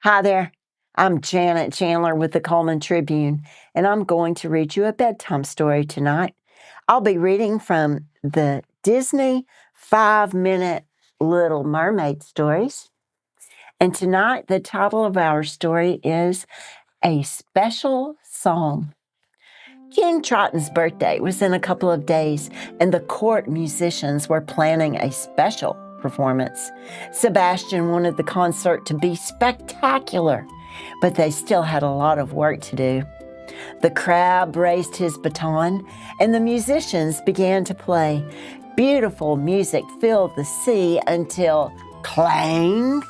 Hi there, I'm Janet Chandler with the Cullman Tribune, and I'm going to read you a bedtime story tonight. I'll be reading from the Disney 5-minute Little Mermaid Stories. And tonight, the title of our story is A Special Song. King Triton's birthday was in a couple of days, and the court musicians were planning a special performance. Sebastian wanted the concert to be spectacular, but they still had a lot of work to do. The crab raised his baton, and the musicians began to play. Beautiful music filled the sea until clang.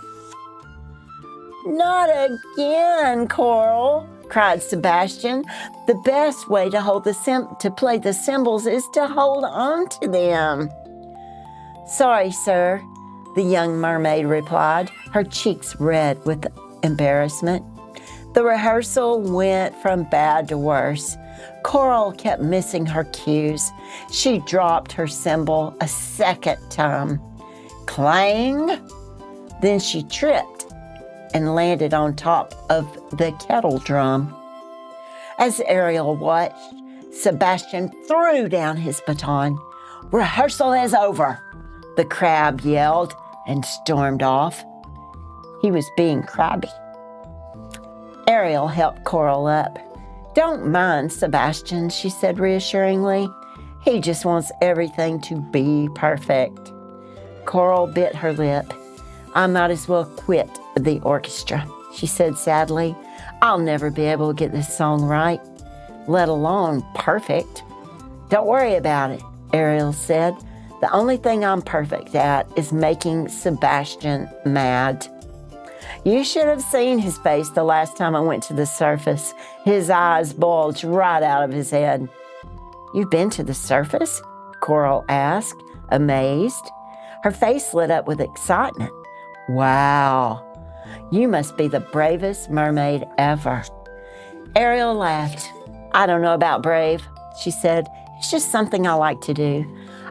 "Not again, Coral," cried Sebastian. "The best way to play the cymbals is to hold on to them." "Sorry, sir," the young mermaid replied, her cheeks red with embarrassment. The rehearsal went from bad to worse. Coral kept missing her cues. She dropped her cymbal a second time. Clang! Then she tripped and landed on top of the kettle drum. As Ariel watched, Sebastian threw down his baton. "Rehearsal is over," the crab yelled and stormed off. He was being crabby. Ariel helped Coral up. "Don't mind Sebastian," she said reassuringly. "He just wants everything to be perfect." Coral bit her lip. "I might as well quit the orchestra," she said sadly. "I'll never be able to get this song right, let alone perfect." "Don't worry about it," Ariel said. "The only thing I'm perfect at is making Sebastian mad." You should have seen his face the last time I went to the surface. His eyes bulged right out of his head. "You've been to the surface?" Coral asked, amazed. Her face lit up with excitement. "Wow, you must be the bravest mermaid ever." Ariel laughed. "I don't know about brave," she said. "It's just something I like to do.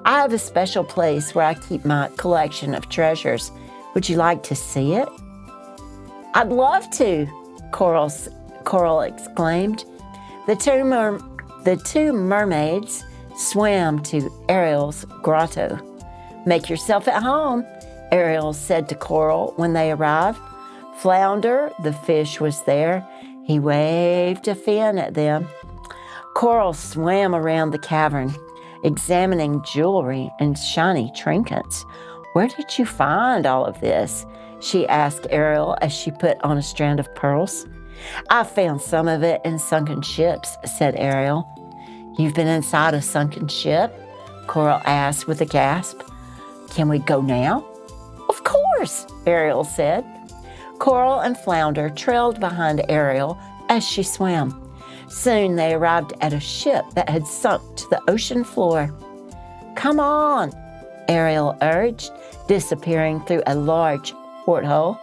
I have a special place where I keep my collection of treasures. Would you like to see it?" "I'd love to," Coral exclaimed. The two mermaids swam to Ariel's grotto. "Make yourself at home," Ariel said to Coral when they arrived. Flounder, the fish, was there. He waved a fin at them. Coral swam around the cavern, examining jewelry and shiny trinkets. "Where did you find all of this?" she asked Ariel as she put on a strand of pearls. "I found some of it in sunken ships," said Ariel. "You've been inside a sunken ship?" Coral asked with a gasp. "Can we go now?" "Of course," Ariel said. Coral and Flounder trailed behind Ariel as she swam. Soon they arrived at a ship that had sunk to the ocean floor. "Come on," Ariel urged, disappearing through a large porthole.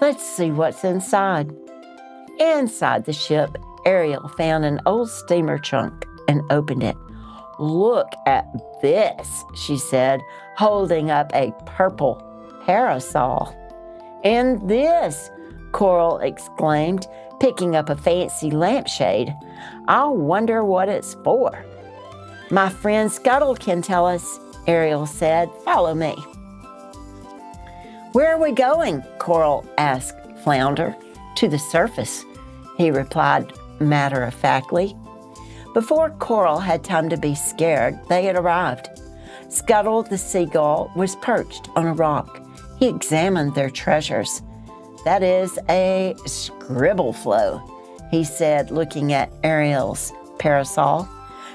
"Let's see what's inside." Inside the ship, Ariel found an old steamer trunk and opened it. "Look at this," she said, holding up a purple parasol. "And this," Coral exclaimed, picking up a fancy lampshade. "I wonder what it's for." "My friend Scuttle can tell us," Ariel said. "Follow me." "Where are we going?" Coral asked Flounder. "To the surface," he replied matter-of-factly. Before Coral had time to be scared, they had arrived. Scuttle the seagull was perched on a rock. He examined their treasures. "That is a scribble flow," he said, looking at Ariel's parasol.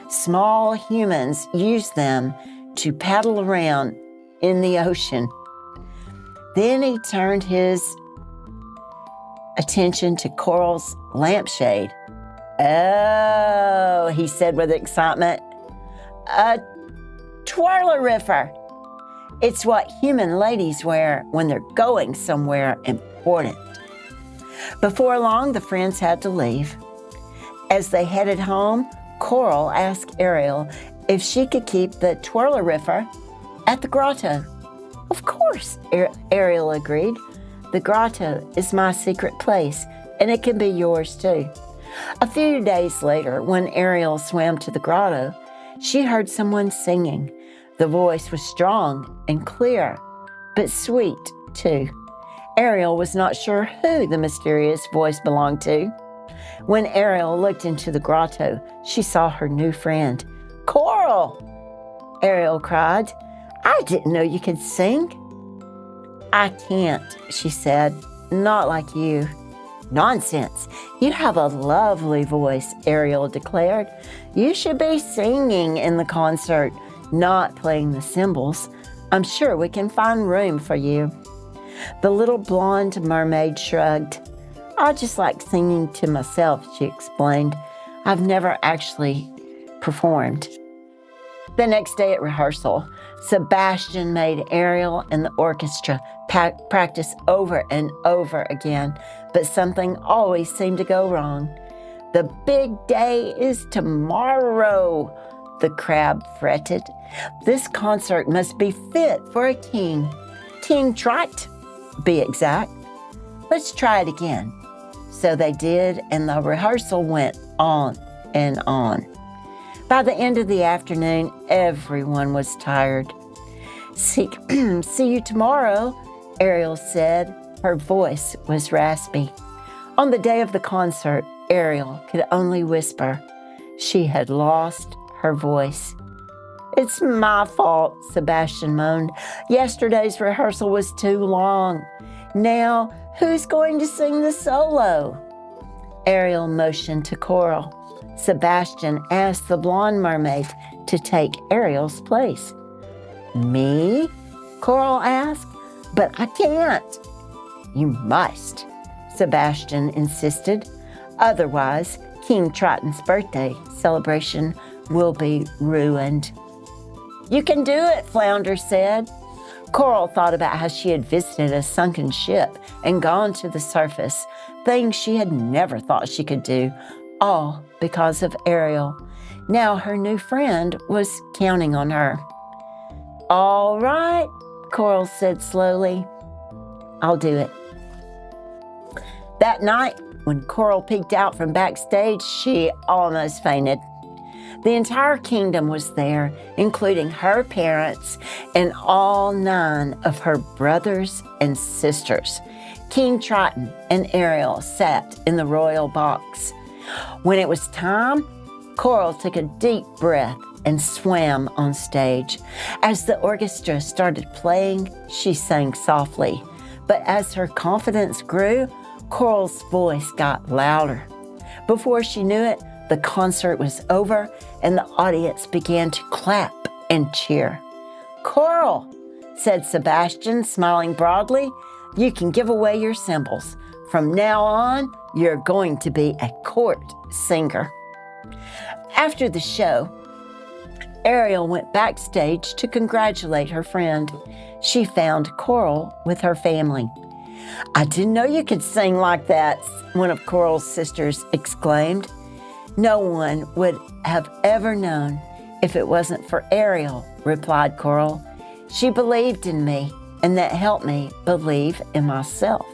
"Small humans use them to paddle around in the ocean." Then he turned his attention to Coral's lampshade. "Oh," he said with excitement, "a twirlerififer. It's what human ladies wear when they're going somewhere important." Before long, the friends had to leave. As they headed home, Coral asked Ariel if she could keep the twirlerififer at the grotto. "Of course," Ariel agreed. The grotto is my secret place, and it can be yours too. A few days later, when Ariel swam to the grotto, she heard someone singing. The voice was strong and clear, but sweet too. Ariel was not sure who the mysterious voice belonged to. When Ariel looked into the grotto, she saw her new friend. "Coral!" Ariel cried. "I didn't know you could sing." "I can't," she said. "Not like you." "Nonsense. You have a lovely voice," Ariel declared. "You should be singing in the concert, not playing the cymbals. I'm sure we can find room for you." The little blonde mermaid shrugged. "I just like singing to myself," she explained. "I've never actually performed." The next day at rehearsal, Sebastian made Ariel and the orchestra practice over and over again, but something always seemed to go wrong. "The big day is tomorrow," the crab fretted. "This concert must be fit for a king. King Trot, be exact. Let's try it again." So they did, and the rehearsal went on and on. By the end of the afternoon, everyone was tired. See you tomorrow," Ariel said. Her voice was raspy. On the day of the concert, Ariel could only whisper. She had lost her voice. "It's my fault," Sebastian moaned. "Yesterday's rehearsal was too long. Now, who's going to sing the solo?" Ariel motioned to Coral. Sebastian asked the blonde mermaid to take Ariel's place. "Me?" Coral asked. "But I can't." "You must," Sebastian insisted. "Otherwise, King Triton's birthday celebration will be ruined." "You can do it," Flounder said. Coral thought about how she had visited a sunken ship and gone to the surface, things she had never thought she could do, all because of Ariel. Now her new friend was counting on her. "All right," Coral said slowly. "I'll do it." That night, when Coral peeked out from backstage, she almost fainted. The entire kingdom was there, including her parents and all 9 of her brothers and sisters. King Triton and Ariel sat in the royal box. When it was time, Coral took a deep breath and swam on stage. As the orchestra started playing, she sang softly. But as her confidence grew, Coral's voice got louder. Before she knew it, the concert was over and the audience began to clap and cheer. "Coral," said Sebastian, smiling broadly, "you can give away your cymbals. From now on, you're going to be a court singer." After the show, Ariel went backstage to congratulate her friend. She found Coral with her family. "I didn't know you could sing like that," one of Coral's sisters exclaimed. "No one would have ever known if it wasn't for Ariel," replied Coral. "She believed in me, and that helped me believe in myself."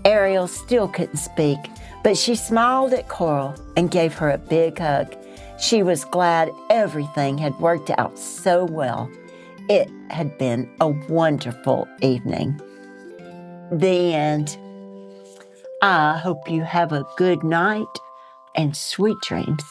Ariel still couldn't speak, but she smiled at Coral and gave her a big hug. She was glad everything had worked out so well. It had been a wonderful evening. The end. I hope you have a good night and sweet dreams.